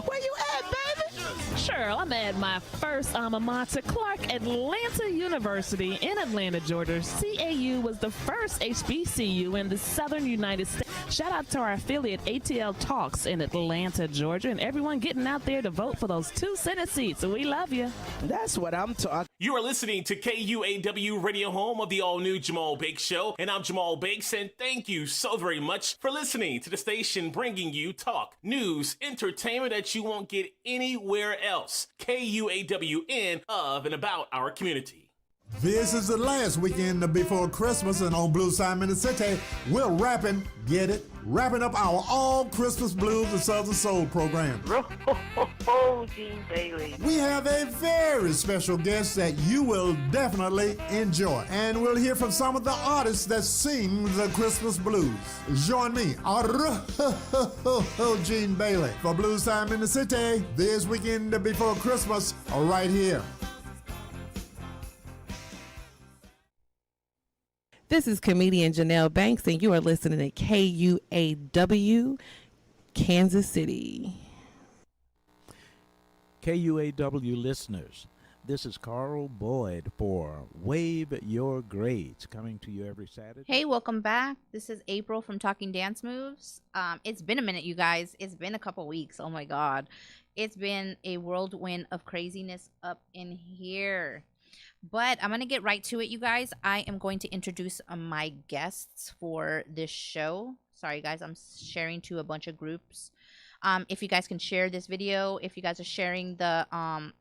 Where you at, baby? Sure, I'm at my first alma mater, Clark Atlanta University in Atlanta, Georgia. CAU was the first HBCU in the southern United States. Shout out to our affiliate ATL Talks in Atlanta, Georgia, and everyone getting out there to vote for those 2 Senate seats. We love you. That's what I'm talking. You are listening to KUAW Radio, home of the all-new Jamal Bakes Show, and I'm Jamal Bakes, and thank you so very much for listening to the station bringing you talk, news, entertainment that you won't get anywhere else. KUAWN, of and about our community. This is the last weekend before Christmas, and on Blue Simon in the City, we're wrapping up our All Christmas Blues and Southern Soul program. Gene Bailey. We have a very special guest that you will definitely enjoy, and we'll hear from some of the artists that sing the Christmas blues. Join me, Gene Bailey, for Blue Simon in the City this weekend before Christmas, right here. This is comedian Janelle Banks, and you are listening to KUAW, Kansas City. KUAW listeners, this is Carl Boyd for Wave Your Grades, coming to you every Saturday. Hey, welcome back. This is April from Talking Dance Moves. It's been a minute, you guys. It's been a couple weeks. Oh, my God. It's been a whirlwind of craziness up in here. But I'm going to get right to it, you guys. I am going to introduce my guests for this show. Sorry, guys. I'm sharing to a bunch of groups. If you guys can share this video, if you guys are sharing the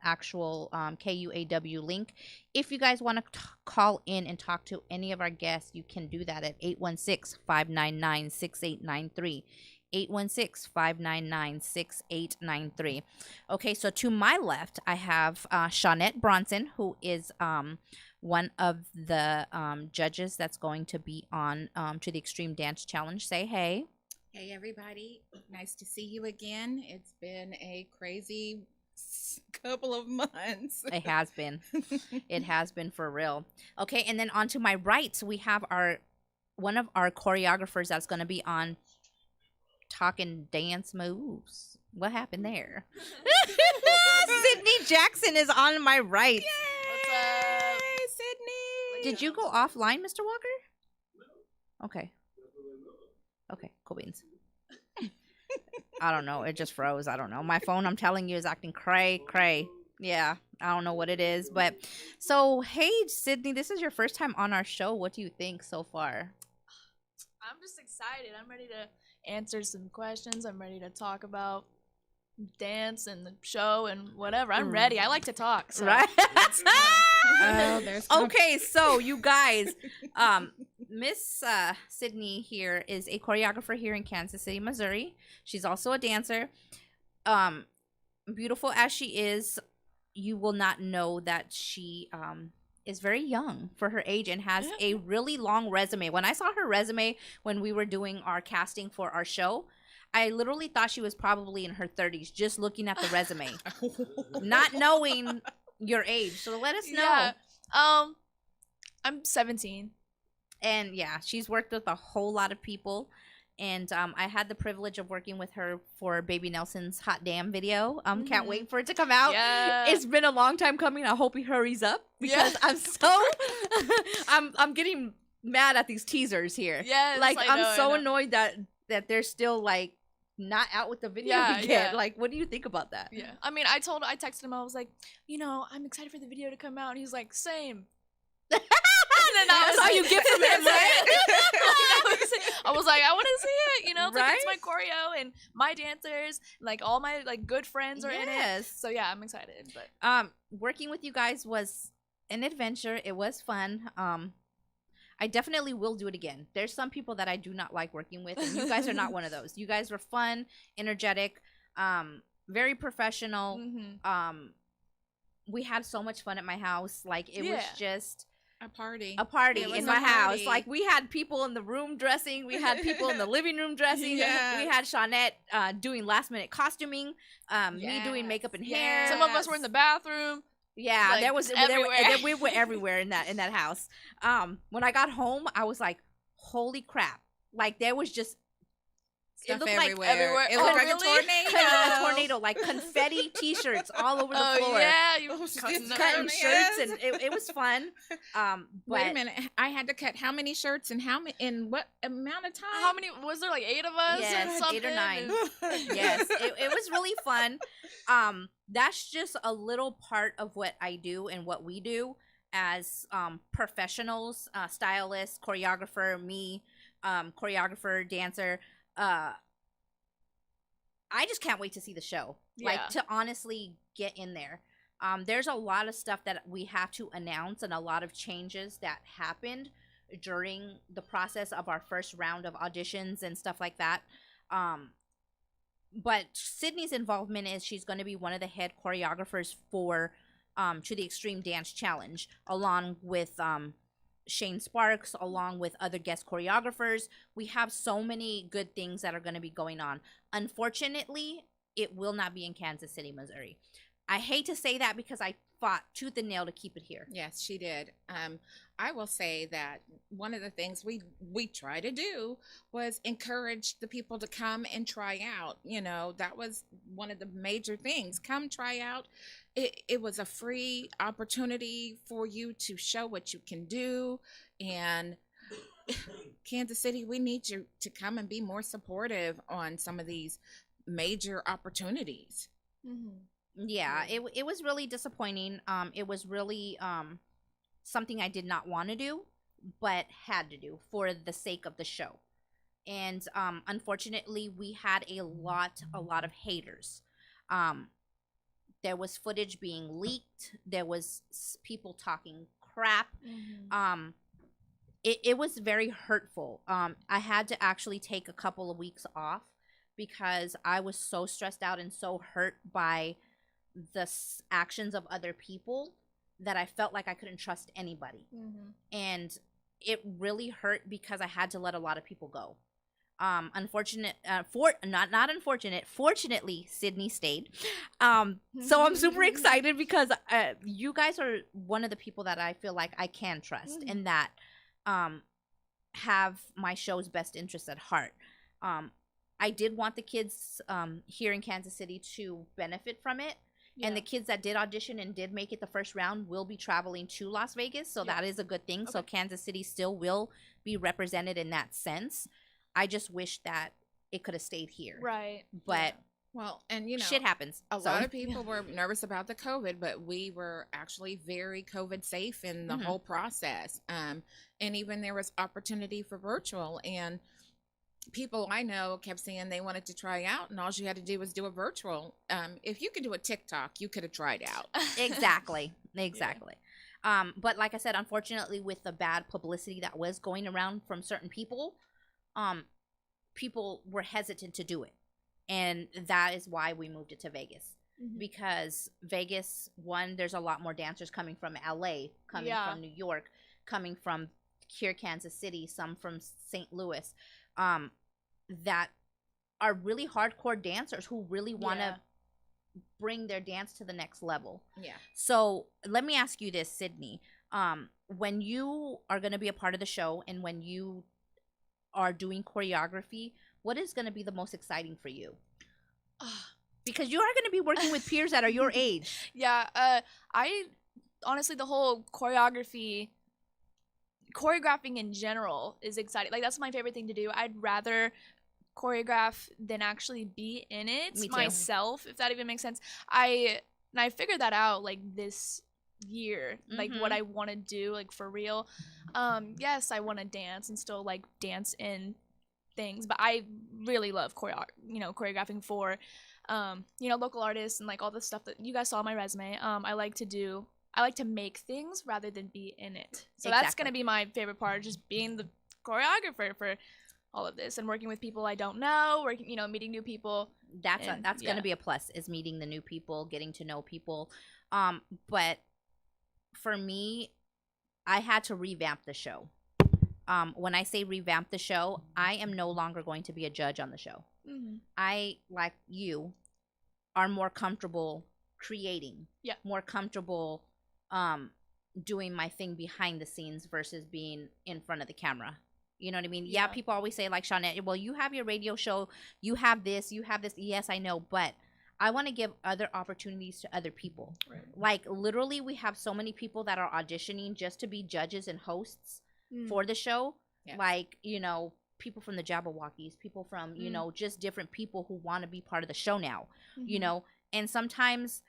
actual KUAW link. If you guys want to call in and talk to any of our guests, you can do that at 816-599-6893. 816-599-6893. Okay, so to my left, I have Shawnette Bronson, who is one of the judges that's going to be on to the Extreme Dance Challenge. Say hey. Hey, everybody. Nice to see you again. It's been a crazy couple of months. It has been. It has been for real. Okay, and then on to my right, we have one of our choreographers that's going to be on Talking Dance Moves. What happened there? Sydney Jackson is on my right. Yay! What's up? Hey, Sydney. Did you go offline, Mr. Walker? Okay. Okay, cool beans. I don't know. It just froze. I don't know. My phone, I'm telling you, is acting cray. Yeah, I don't know what it is. But so, hey, Sydney, this is your first time on our show. What do you think so far? I'm just excited. I'm ready to answer some questions. I'm ready to talk about dance and the show and whatever. I'm ready. I like to talk. So. Right? There's okay, so you guys, Miss Sydney here is a choreographer here in Kansas City, Missouri. She's also a dancer. Beautiful as she is, you will not know that she is very young for her age and has a really long resume. When I saw her resume when we were doing our casting for our show, I literally thought she was probably in her 30s just looking at the resume, not knowing your age. So let us know. Yeah. I'm 17. And yeah, she's worked with a whole lot of people. And I had the privilege of working with her for Baby Nelson's Hot Damn video. Can't wait for it to come out. Yeah. It's been a long time coming. I hope he hurries up because I'm so I'm getting mad at these teasers here. Yes, like I I'm know, so I know. annoyed that they're still like not out with the video yet. Yeah. Like, what do you think about that? Yeah. I mean, I texted him. I was like, I'm excited for the video to come out. And he's like, same. And then That's all you get from him, right? I was like, I want to see it. It's like, Right? it's my choreo and my dancers, like all my like good friends are in it. Yes. So yeah, I'm excited. But Working with you guys was an adventure. It was fun. I definitely will do it again. There's some people that I do not like working with, and you guys are not one of those. You guys were fun, energetic, very professional. mm-hmm. We had so much fun at my house. Like, it was just a party. It was in my a house. party. Like, we had people in the room dressing. We had people in the living room dressing. Yes. We had Shawnette doing last minute costuming. Me doing makeup and hair. Some of us were in the bathroom. Yeah, Like, there was everywhere. we were everywhere in that house. When I got home, I was like, holy crap. Like, there was just Stuff looked everywhere. like everywhere. It looked Oh, like really? a tornado. like confetti T-shirts all over the Oh floor. yeah, you It's cutting them. Cutting shirts, Yes. and it was fun. But Wait a minute. I had to cut how many shirts and in what amount of time? How many was there? Like 8 of us? Yes, or 8 or something? 9. Yes, it was really fun. That's just a little part of what I do and what we do as professionals, stylists, choreographer, me, choreographer, dancer. I just can't wait to see the show. Like, Yeah. to honestly get in there. There's a lot of stuff that we have to announce and a lot of changes that happened during the process of our first round of auditions and stuff like that. But Sydney's involvement is she's going to be one of the head choreographers for To the Extreme Dance Challenge, along with Shane Sparks, along with other guest choreographers. We have so many good things that are going to be going on. Unfortunately, it will not be in Kansas City, Missouri. I hate to say that because I fought tooth and nail to keep it here. Yes, she did. I will say that one of the things we try to do was encourage the people to come and try out. You know, that was one of the major things. Come try out. It was a free opportunity for you to show what you can do. And Kansas City, we need you to come and be more supportive on some of these major opportunities. Yeah, it was really disappointing. It was really something I did not want to do, but had to do for the sake of the show. And unfortunately, we had a lot of haters. There was footage being leaked. There was people talking crap. It was very hurtful. I had to actually take a couple of weeks off because I was so stressed out and so hurt by the actions of other people that I felt like I couldn't trust anybody. And it really hurt because I had to let a lot of people go. Fortunately, Sydney stayed. So I'm super excited because you guys are one of the people that I feel like I can trust and that have my show's best interests at heart. I did want the kids here in Kansas City to benefit from it. Yeah. And the kids that did audition and did make it the first round will be traveling to Las Vegas. So that is a good thing. Okay. So Kansas City still will be represented in that sense. I just wish that it could have stayed here. Right. But well, and you know, shit happens. A lot of people were nervous about the COVID, but we were actually very COVID safe in the whole process. And even there was opportunity for virtual, and people I know kept saying they wanted to try out, and all you had to do was do a virtual. If you could do a TikTok, you could have tried out. Exactly. But like I said, unfortunately, with the bad publicity that was going around from certain people, people were hesitant to do it. And that is why we moved it to Vegas. Because Vegas, one, there's a lot more dancers coming from LA, coming from New York, coming from here, Kansas City, some from St. Louis. That are really hardcore dancers who really want to bring their dance to the next level. Yeah. So let me ask you this, Sydney. When you are going to be a part of the show and when you are doing choreography, what is going to be the most exciting for you? Because you are going to be working with peers that are your age. Yeah. I honestly, the whole choreographing in general is exciting. Like, that's my favorite thing to do. I'd rather choreograph than actually be in it myself, if that even makes sense. I figured that out like this year, like what I want to do, like for real. Yes, I want to dance and still like dance in things, but I really love choreographing for local artists and like all the stuff that you guys saw on my resume. I like to make things rather than be in it. So that's going to be my favorite part, just being the choreographer for all of this and working with people I don't know, meeting new people. That's going to be a plus, is meeting the new people, getting to know people. But for me, I had to revamp the show. When I say revamp the show, I am no longer going to be a judge on the show. I, like you, are more comfortable creating, more comfortable doing my thing behind the scenes versus being in front of the camera. You know what I mean? Yeah, people always say, like, Shawnette, well, you have your radio show, you have this. Yes, I know, but I want to give other opportunities to other people. Right. Like, literally, we have so many people that are auditioning just to be judges and hosts for the show. Yeah. Like, you know, people from the Jabberwockies, people from, you know, just different people who want to be part of the show now, you know? And sometimes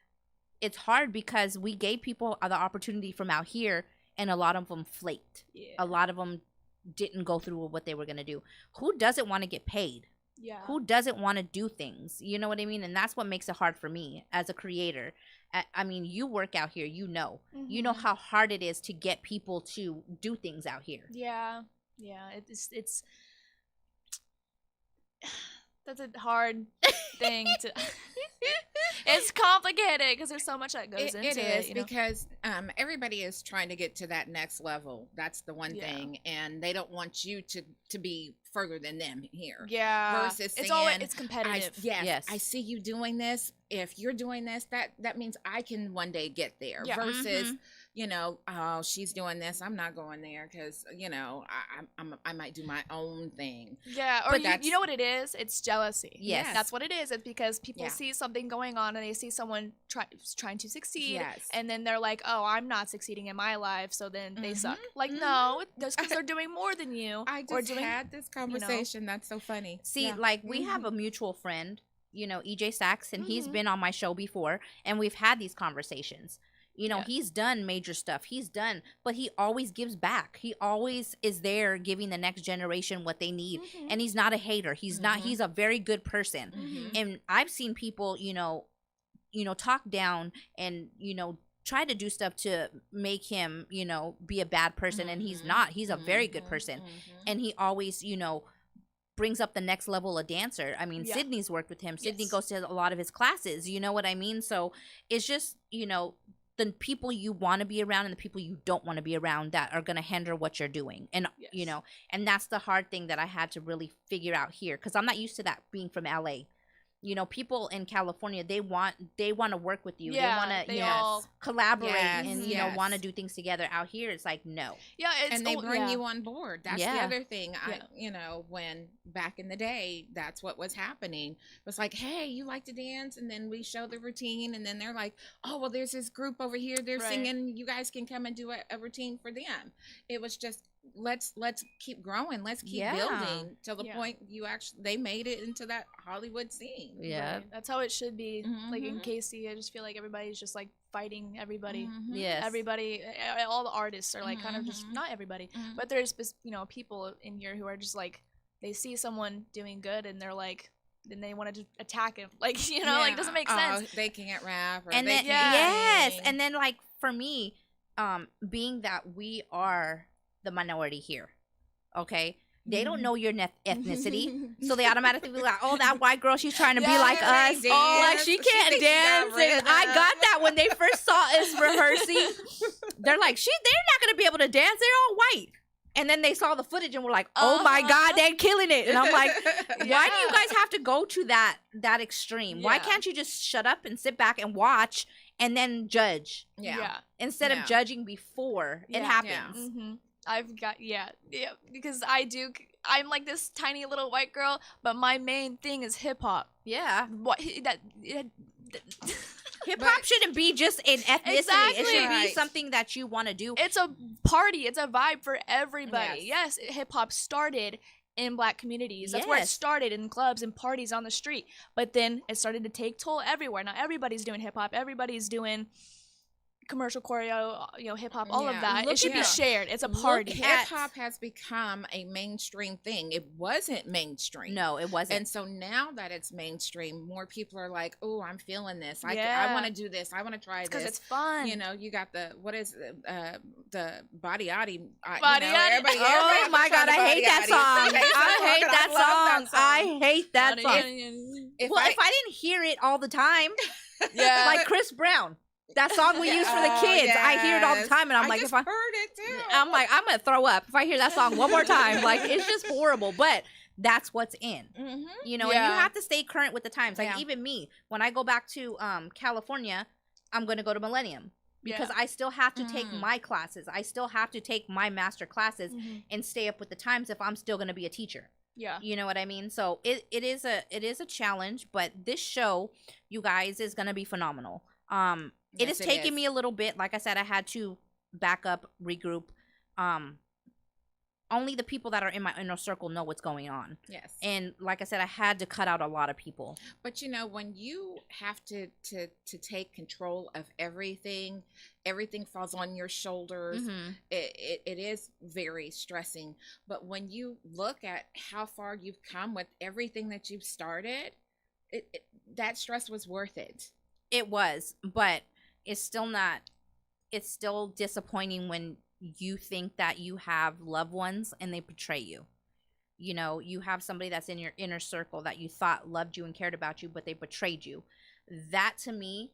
it's hard because we gave people the opportunity from out here, and a lot of them flaked. Yeah. A lot of them didn't go through with what they were going to do. Who doesn't want to get paid? Yeah. Who doesn't want to do things? You know what I mean? And that's what makes it hard for me as a creator. I mean, you work out here, you know. You know how hard it is to get people to do things out here. Yeah. Yeah, it's that's a hard thing to it's complicated because there's so much that goes into it. It is, because everybody is trying to get to that next level. That's the one thing, and they don't want you to be further than them here. Yeah, versus it's competitive. Yes, I see you doing this. If you're doing this, that means I can one day get there. Yeah. Versus, you know, oh, she's doing this, I'm not going there because, you know, I might do my own thing. Yeah, or you know what it is? It's jealousy. Yes. That's what it is. It's because people see something going on and they see someone trying to succeed, and then they're like, oh, I'm not succeeding in my life, so then they suck. Like, no, that's because they're doing more than you. I just had this conversation. You know? That's so funny. See, like, we have a mutual friend, you know, EJ Sachs, and he's been on my show before, and we've had these conversations. You know, he's done major stuff. But he always gives back. He always is there giving the next generation what they need. And he's not a hater. He's not, he's a very good person. And I've seen people, you know, talk down and, you know, try to do stuff to make him, you know, be a bad person. And he's not. He's a very good person. And he always, you know, brings up the next level of dancer. I mean, Sydney's worked with him. Sydney goes to a lot of his classes. You know what I mean? So it's just, you know, the people you want to be around and the people you don't want to be around that are going to hinder what you're doing. And, you know, and that's the hard thing that I had to really figure out here, because I'm not used to that being from LA. You know, people in California, they want to work with you. Yeah, they want to, you know, collaborate and, you know, want to do things together. Out here, it's like, no. Yeah. And they bring you on board. That's the other thing. You know, when back in the day, that's what was happening. It was like, hey, you like to dance? And then we show the routine. And then they're like, oh, well, there's this group over here. They're singing. You guys can come and do a routine for them. It was just, let's keep growing. Let's keep building till the point they made it into that Hollywood scene. Yeah, that's how it should be. Like in KC, I just feel like everybody's just like fighting everybody. Yes, everybody, all the artists are like kind of just, not everybody, but there's, you know, people in here who are just like, they see someone doing good and they're like, then they want to attack him, like, you know, like, doesn't make sense. They can't rap, or and they then can't sing. and then, like, for me, being that we are the minority here, okay, they don't know your ethnicity, so they automatically be like, oh, that white girl, she's trying to be like us. Oh, like, she can't dance. And I got that when they first saw us rehearsing. They're like, they're not gonna be able to dance, they're all white. And then they saw the footage and were like, oh my God, they're killing it. And I'm like, why do you guys have to go to that extreme? Why can't you just shut up and sit back and watch and then judge? Yeah. Instead of judging before it happens. I've got because I'm like this tiny little white girl, but my main thing is hip hop. Yeah. What hip hop shouldn't be just an ethnicity. Exactly. It should be something that you want to do. It's a party. It's a vibe for everybody. Yes, hip hop started in Black communities. That's where it started, in clubs and parties on the street. But then it started to take toll everywhere. Now everybody's doing hip hop. Everybody's doing commercial choreo, you know, hip hop, all of that. It should be shared. It's a party. Hip hop has become a mainstream thing. It wasn't mainstream. No, it wasn't. And so now that it's mainstream, more people are like, oh, I'm feeling this. I want to do this. I want to try this. Because it's fun. You know, you got the Body Yachty. Everybody, oh my God, I hate that song. I hate that song. I hate that song. If I didn't hear it all the time, like Chris Brown. That song we use for the kids. I hear it all the time, and I'm like, if I heard it too, I'm like, I'm gonna throw up if I hear that song one more time. Like, it's just horrible. But that's what's in, you know. And you have to stay current with the times. Like even me, when I go back to California, I'm gonna go to Millennium. because Yeah. I still have to take my classes. I still have to take my master classes and stay up with the times if I'm still going to be a teacher. Yeah. You know what I mean? So it is a challenge, but this show, you guys, is going to be phenomenal. It Yes, has taken me a little bit. Like I said, I had to back up, regroup. Only the people that are in my inner circle know what's going on. Yes. And like I said, I had to cut out a lot of people. But you know, when you have to take control of everything falls on your shoulders. It is very stressing. But when you look at how far you've come with everything that you've started, that stress was worth it. It was, but it's still not. It's still disappointing when you think that you have loved ones and they betray you. You know, you have somebody that's in your inner circle that you thought loved you and cared about you, but they betrayed you. That to me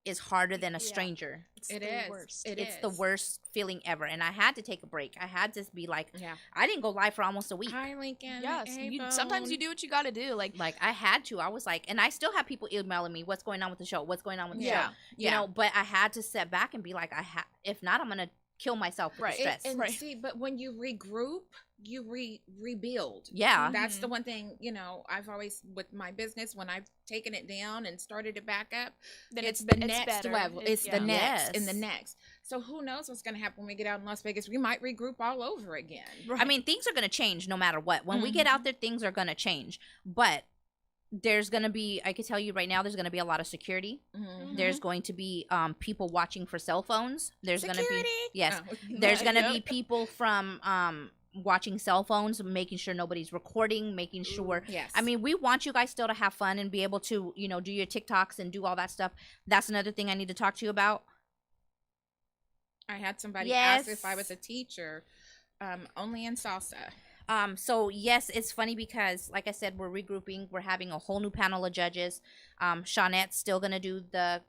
is harder than a stranger. It's the worst. It's the worst feeling ever. And I had to take a break. I had to be like, I didn't go live for almost a week. Hi, Lincoln. Yes. Hey, Sometimes you do what you got to do. Like I had to. I was like, and I still have people emailing me, what's going on with the show? What's going on with the show? You know, but I had to step back and be like, if not, I'm going to kill myself with the stress. And see, but when you regroup, you rebuild. Yeah. That's the one thing, you know, I've always, with my business, when I've taken it down and started it back up, then it's the next better. level. It's the next Yes. and the next. So who knows what's going to happen when we get out in Las Vegas? We might regroup all over again. I mean, things are going to change no matter what. When we get out there, things are going to change. But there's going to be, I can tell you right now, there's going to be a lot of security. There's going to be people watching for cell phones. There's going to be, yes, there's going to be people from watching cell phones, making sure nobody's recording, making sure. Yes. I mean, we want you guys still to have fun and be able to, you know, do your TikToks and do all that stuff. That's another thing I need to talk to you about. I had somebody ask if I was a teacher, only in salsa. So yes, it's funny because, like I said, we're regrouping. We're having a whole new panel of judges. Shawnette's still gonna do the,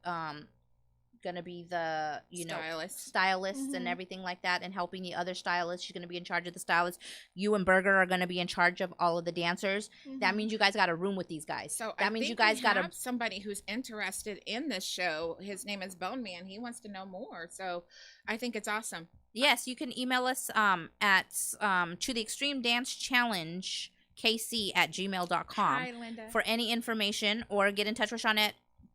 stylists and everything like that, and helping the other stylists. She's gonna be in charge of the stylists. You and Berger are gonna be in charge of all of the dancers. That means you guys got a room with these guys. So that means you guys got somebody who's interested in this show. His name is Bone Man. He wants to know more. So I think it's awesome. Yes, you can email us at to the Extreme Dance Challenge KC@gmail.com Hi, Linda. for any information, or get in touch with Shawnette,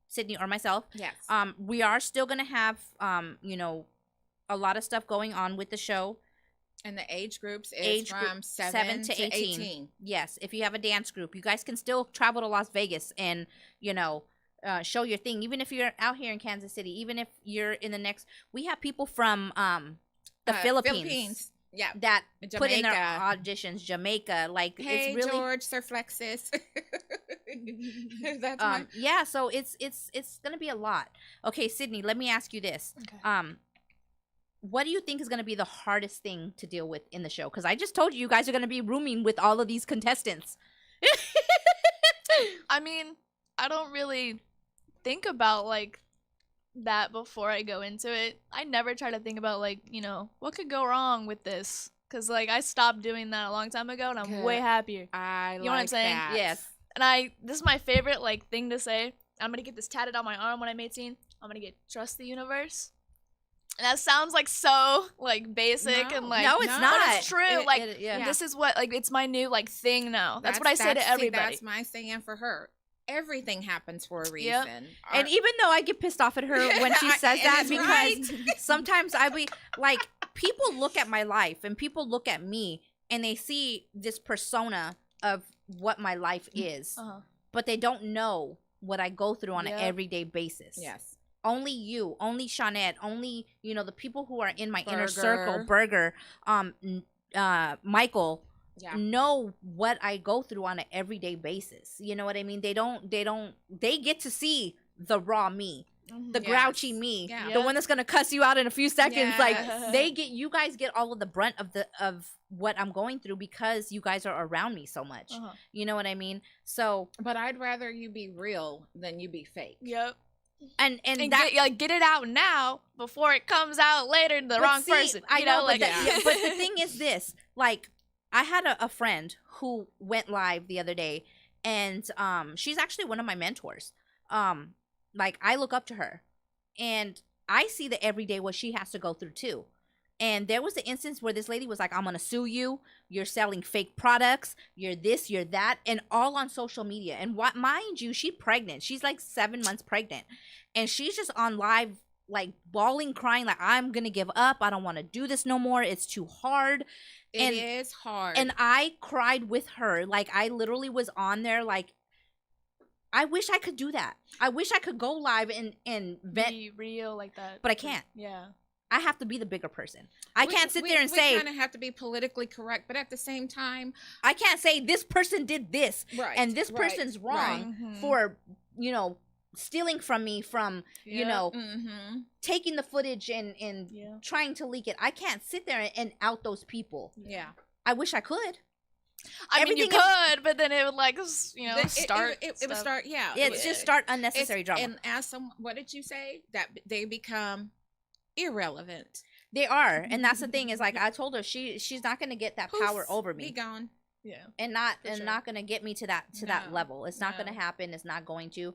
Sydney, or myself. Yes. We are still gonna have you know, a lot of stuff going on with the show. And the age groups is from 7 to 18. Yes, if you have a dance group, you guys can still travel to Las Vegas and, you know, show your thing. Even if you're out here in Kansas City, even if you're in the next, we have people from the Philippines. Yeah, that Jamaica. put in their auditions. Jamaica, like, hey, it's really George, Sir Flexus. That's yeah. So it's gonna be a lot. Okay, Sydney, let me ask you this. Okay. What do you think is gonna be the hardest thing to deal with in the show? Because I just told you guys are gonna be rooming with all of these contestants. I mean, I don't really think about like that before I go into it. I never try to think about, like, you know, what could go wrong with this, because like I stopped doing that a long time ago, and I'm way happier. You know what I'm saying? That. Yes. And this is my favorite like thing to say. I'm gonna get this tatted on my arm when I'm 18. I'm gonna get trust the universe. And that sounds like so like basic and like no, it's not. But it's true. Yeah. This is what, like, it's my new like thing now. That's what I say to everybody. That's my saying for her. Everything happens for a reason. And even though I get pissed off at her when she says that, because sometimes I be like, people look at my life and people look at me and they see this persona of what my life is, but they don't know what I go through on an everyday basis. Yes. Only you, only Shawnette, only, you know, the people who are in my inner circle, Berger, Michael, know what I go through on an everyday basis. You know what I mean? They get to see the raw me, the grouchy me, the one that's gonna cuss you out in a few seconds. Like, you guys get all of the brunt of what I'm going through because you guys are around me so much. You know what I mean? So, but I'd rather you be real than you be fake. Yep. And that, get it out now before it comes out later to the wrong person. I know, like, but the thing is this, like, I had a friend who went live the other day, and she's actually one of my mentors. Like, I look up to her, and I see the everyday what she has to go through too. And there was an instance where this lady was like, I'm going to sue you. You're selling fake products. You're this, you're that. And all on social media. And what, mind you, she's pregnant. She's like 7 months pregnant. And she's just on live, like bawling, crying, like, I'm going to give up. I don't want to do this no more. It's too hard. It is hard. And I cried with her. Like, I literally was on there like, I wish I could do that. I wish I could go live and vent. Be real like that. But I can't. Yeah. I have to be the bigger person. I can't sit there and say. We kind of have to be politically correct, but at the same time, I can't say this person did this, right, and this person's wrong for, you know, stealing from me, from, you know, taking the footage and trying to leak it. I can't sit there and out those people. Yeah. I wish I could. I mean, you could, but then it would, like, you know, start. It would start, yeah. It's just start unnecessary drama. And as some, what did you say? That they become irrelevant. They are, and that's the thing is, like, I told her she's not gonna get that power over me. Be gone. Yeah. And not gonna get me to that level. It's not gonna happen. It's not going to.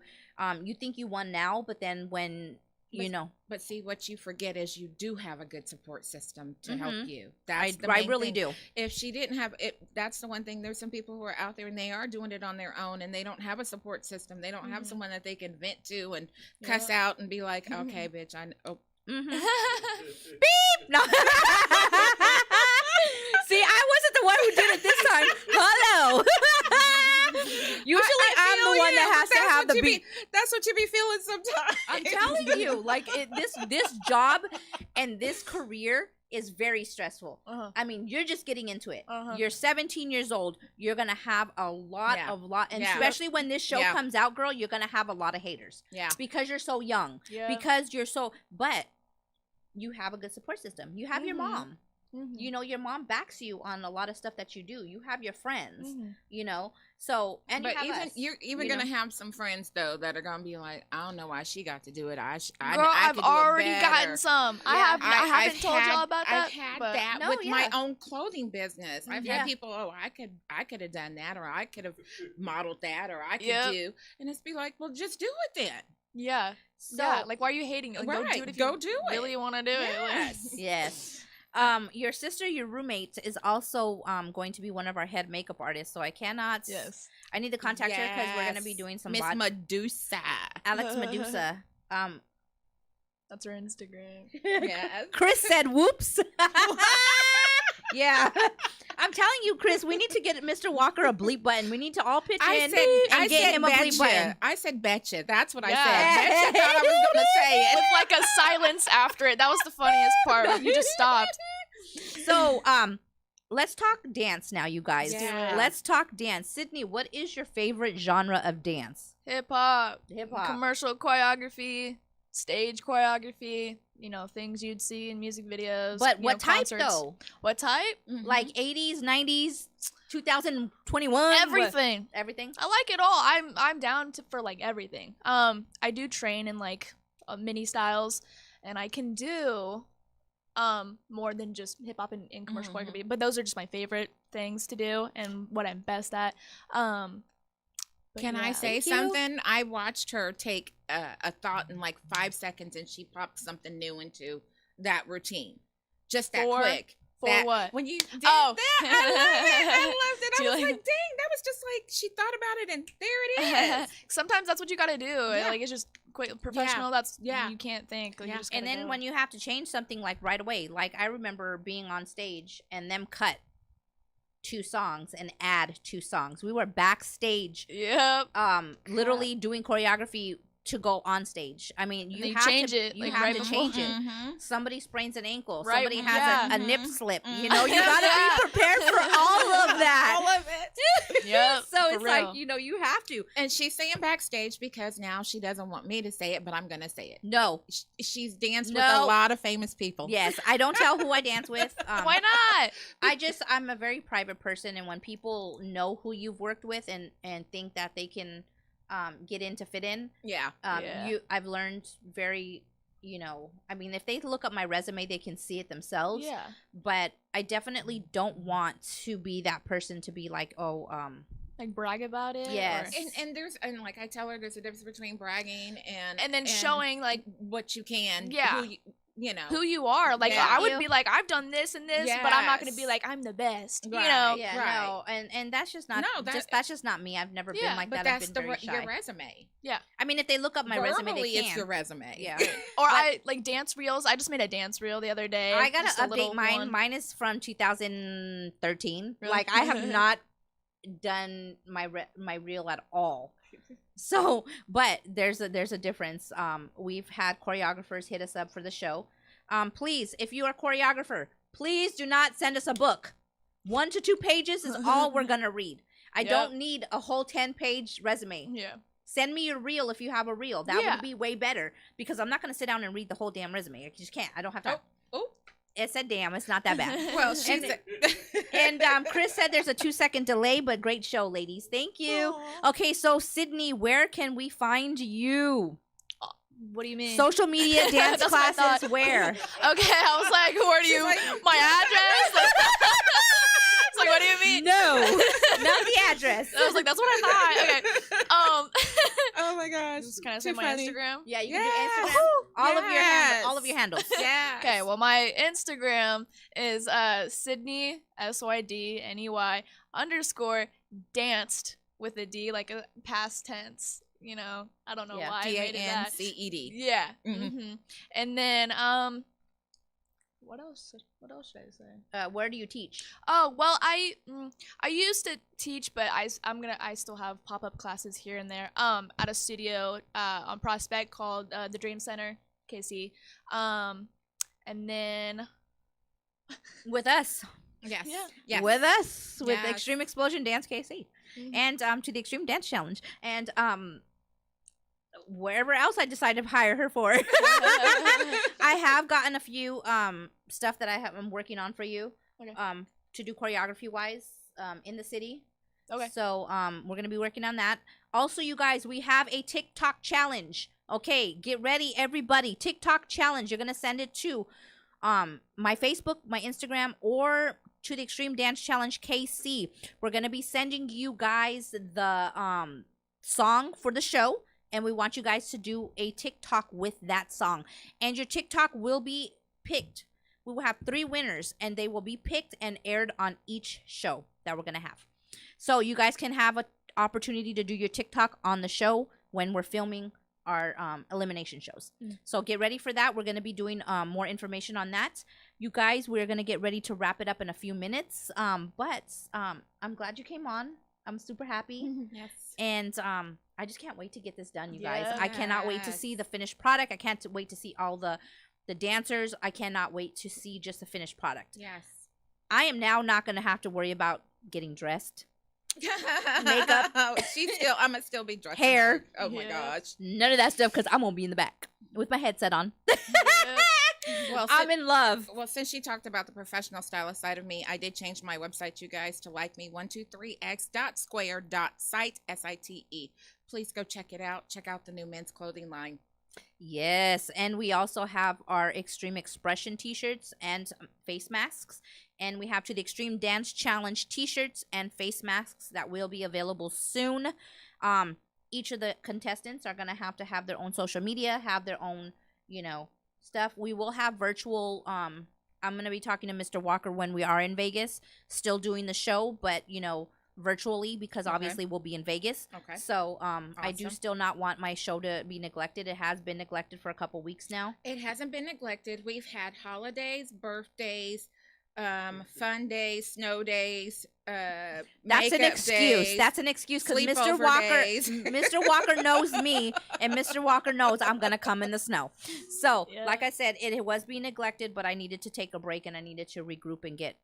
You think you won now, but then when you know. But see, what you forget is you do have a good support system to help you. I really do. If she didn't have it, that's the one thing. There's some people who are out there and they are doing it on their own, and they don't have a support system. They don't have someone that they can vent to and cuss out and be like, okay, bitch, I know. Beep. No. See, I wasn't the one who did it this time. Hello. Usually I'm the one that has to have the beep. That's what you be feeling sometimes. I'm telling you, like, this job and this career is very stressful. I mean, you're just getting into it. You're 17 years old. You're gonna have a lot, and especially when this show comes out, girl, you're gonna have a lot of haters. Yeah, because you're so young. Yeah, because you're so. But you have a good support system. You have your mom. You know, your mom backs you on a lot of stuff that you do. You have your friends. You know, so and but you have you're even gonna have some friends though that are gonna be like, I don't know why she got to do it. Girl, I've already gotten some. Yeah, I haven't told y'all about that. I've had that with my own clothing business. I've had people, I could have done that, or I could have modeled that, or I could do, and it's be like, well, just do it then. Yeah. So, yeah, like, why are you hating it? Like, right. Go do it if you really want to do it. Like. Yes. Your sister, your roommate, is also going to be one of our head makeup artists, so I cannot. Yes. I need to contact her because we're gonna be doing some. Miss Medusa. Alex Medusa. That's her Instagram. Yes. Chris said, "Whoops." Yeah. I'm telling you, Chris, we need to get Mr. Walker a bleep button. We need to all pitch in and get him a bleep button. I said betcha. That's what I said. Betcha thought I was going to say it. With like a silence after it. That was the funniest part. You just stopped. So, let's talk dance now, you guys. Yeah. Let's talk dance. Sydney, what is your favorite genre of dance? Hip-hop. Hip-hop. Commercial choreography. Stage choreography. You know, things you'd see in music videos. But what type, concerts. though? What type? Like 80s, 90s, 2021? Everything. Everything? I like it all. I'm down for, like, everything. I do train in, like, mini styles, and I can do more than just hip-hop and commercial choreography. But those are just my favorite things to do and what I'm best at. Can I say something? I watched her take a thought in like 5 seconds, and she popped something new into that routine. Just that quick. For what? When you did that, I loved it. I was like, dang, that was just like, she thought about it, and there it is. Sometimes that's what you got to do. Yeah. Like, it's just quick, professional. That's, you can't think. Like, you just and then when you have to change something, like, right away. Like, I remember being on stage and them cut 2 songs and add 2 songs. We were backstage. Yep. Literally doing choreography to go on stage. I mean, you have change to, it. You like, have right to before. change it. Somebody sprains an ankle. Right, somebody has a nip slip. You know, you gotta be prepared for all of that. All of it. Yep. So it's like, you know, you have to. And she's saying backstage because now she doesn't want me to say it, but I'm gonna say it. No. She's danced with a lot of famous people. Yes. I don't tell who I dance with. Why not? I'm a very private person, and when people know who you've worked with and think that they can get in to fit in. I've learned very, you know, I mean, if they look up my resume, they can see it themselves. Yeah. But I definitely don't want to be that person to be like, like brag about it. Yes. And like I tell her, there's a difference between bragging and then showing like what you can. Yeah. Who you are. Like Yeah. I would be like, I've done this and this, but I'm not gonna be like I'm the best. Right. You know. Yeah, Right. no, and that's just not that's just not me. I've never been like but that. I've that's been very shy. your resume. Yeah. I mean, if they look up my resume, Verbally, they can. it's your resume. Yeah. Or I like dance reels. I just made a dance reel the other day. I gotta just a update little mine. one. Mine is from 2013. Really? Like I have not done my reel at all. So, but there's a difference. We've had choreographers hit us up for the show. Please, if you are a choreographer, please do not send us a book. 1 to 2 pages is all we're gonna read. I don't need a whole 10-page resume. Yeah. Send me your reel if you have a reel. That would be way better because I'm not gonna sit down and read the whole damn resume. I just can't. I don't have time. Oh. It said damn. It's not that bad. Well, she's And Chris said there's a 2-second delay, but great show, ladies. Thank you. Aww. Okay, so Sydney, where can we find you? What do you mean? Social media, dance That's what I classes, thought. where? Okay, I was like, where do you? My address? It's like, what do you mean? No, not the address. I was like, that's what I thought. Okay. Oh my gosh. Can I say my Instagram? Yeah, you can do Instagram. All of your handles. Yeah. Okay, well, my Instagram is Sydney SYDNEY _ danced with a D, like a past tense. You know, I don't know why I made it that. DANCED. Yeah. Mm-hmm. And then what else? What else should I say? Where do you teach? Oh well, I used to teach, but I still have pop-up classes here and there. At a studio on Prospect called the Dream Center, KC. And then With us. Yes. Yeah. Yes. With us. With Yes. Extreme Explosion Dance KC. Mhm. And to the Extreme Dance Challenge. And wherever else I decided to hire her for. I have gotten a few stuff that I'm working on for you. Okay. To do choreography wise in the city. Okay. So we're gonna be working on that. Also, you guys, we have a TikTok challenge. Okay, get ready, everybody. TikTok challenge. You're gonna send it to my Facebook, my Instagram, or to the Extreme Dance Challenge KC. We're gonna be sending you guys the song for the show, and we want you guys to do a TikTok with that song. And your TikTok will be picked. We will have 3 winners, and they will be picked and aired on each show that we're gonna have. So you guys can have an opportunity to do your TikTok on the show when we're filming our elimination shows. So get ready for that. We're going to be doing more information on that. You guys, we're going to get ready to wrap it up in a few minutes. But I'm glad you came on. I'm super happy. Yes. And I just can't wait to get this done, you guys. Yes. I cannot wait to see the finished product. I can't wait to see all the dancers. I cannot wait to see just the finished product. Yes. I am now not going to have to worry about getting dressed. Makeup. I'm gonna still be dressed. Hair. Oh my Yeah. gosh. None of that stuff because I'm going to be in the back with my headset on. Well, I'm in love. Well, since she talked about the professional stylist side of me, I did change my website, you guys, to likeme123x.square.site, SITE. Please go check it out. Check out the new men's clothing line. Yes, and we also have our Extreme Expression t-shirts and face masks. And we have to the Extreme Dance Challenge t-shirts and face masks that will be available soon. Each of the contestants are going to have their own social media, have their own, stuff. We will have virtual, I'm going to be talking to Mr. Walker when we are in Vegas, still doing the show, but, virtually because obviously we'll be in Vegas. Okay. So I do Awesome. still not want my show to be neglected. It has been neglected for a couple weeks now. It hasn't been neglected. We've had holidays, birthdays, fun days, snow days, That's an makeup excuse. days, That's an excuse because Mr. sleepover Walker, days. Mr. Walker knows me, and Mr. Walker knows I'm gonna come in the snow. So, Yeah. like I said, it was being neglected, but I needed to take a break and I needed to regroup and get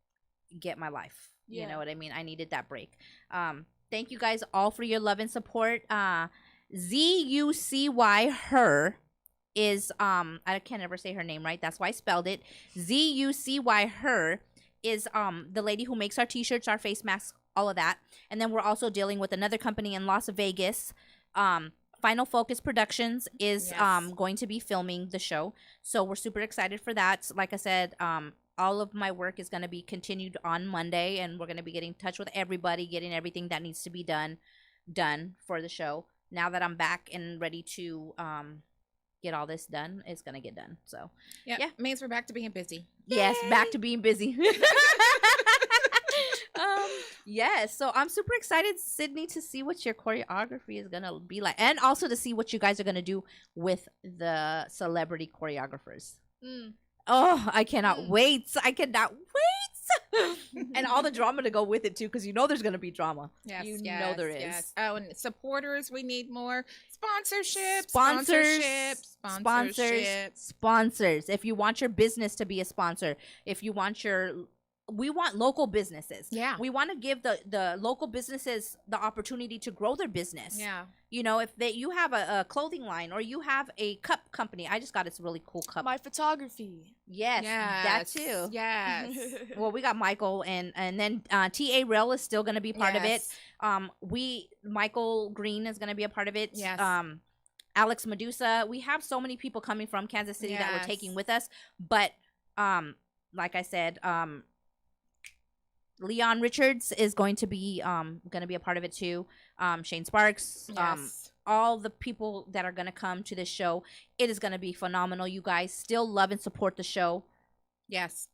my life. You Yeah. know what I mean? I needed that break. Thank you guys all for your love and support. ZUCY her is I can't ever say her name right. That's why I spelled it. ZUCY her is the lady who makes our t-shirts, our face masks, all of that. And then we're also dealing with another company in Las Vegas. Final Focus Productions is Yes. going to be filming the show. So we're super excited for that. Like I said, all of my work is going to be continued on Monday, and we're going to be getting in touch with everybody, getting everything that needs to be done for the show. Now that I'm back and ready to get all this done, it's going to get done. So yeah, means we're back to being busy. Yes, Yay! back to being busy. Yes, so I'm super excited, Sydney, to see what your choreography is gonna be like, and also to see what you guys are gonna do with the celebrity choreographers. Oh, I cannot wait! I cannot wait! And all the drama to go with it too, because you know there's gonna be drama. Yes, you know there is. Yes. Oh, and supporters, we need more Sponsors. If you want your business to be a sponsor, if you want we want local businesses. Yeah. We want to give the local businesses the opportunity to grow their business. Yeah. You know, if you have a clothing line or you have a cup company. I just got this really cool cup. My photography. Yes, that too. Yes. Well, we got Michael and then TA Rail is still going to be part of it. Michael Green is going to be a part of it. Yes. Alex Medusa. We have so many people coming from Kansas City that we're taking with us. But like I said, Leon Richards is going to be a part of it too. Shane Sparks, all the people that are going to come to this show. It is going to be phenomenal. You guys still love and support the show. Yes.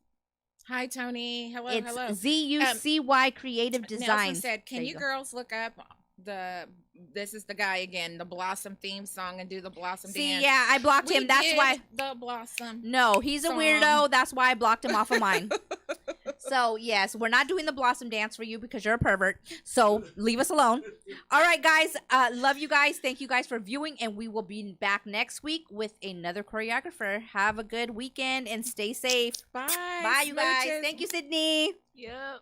Hi, Tony. Hello. It's hello. ZUCY Creative Design. Nelson said, "Can you girls look up this is the guy again, the Blossom theme song, and do the Blossom dance?" Yeah, I blocked him. That's why the Blossom. No, he's song. a weirdo. That's why I blocked him off of mine. So, yes, we're not doing the Blossom dance for you because you're a pervert. So, leave us alone. All right, guys. Love you guys. Thank you guys for viewing. And we will be back next week with another choreographer. Have a good weekend and stay safe. Bye. Bye, you guys. Thank you, Sydney. Yep.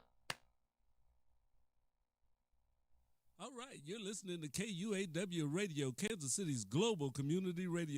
All right, you're listening to KUAW Radio, Kansas City's global community radio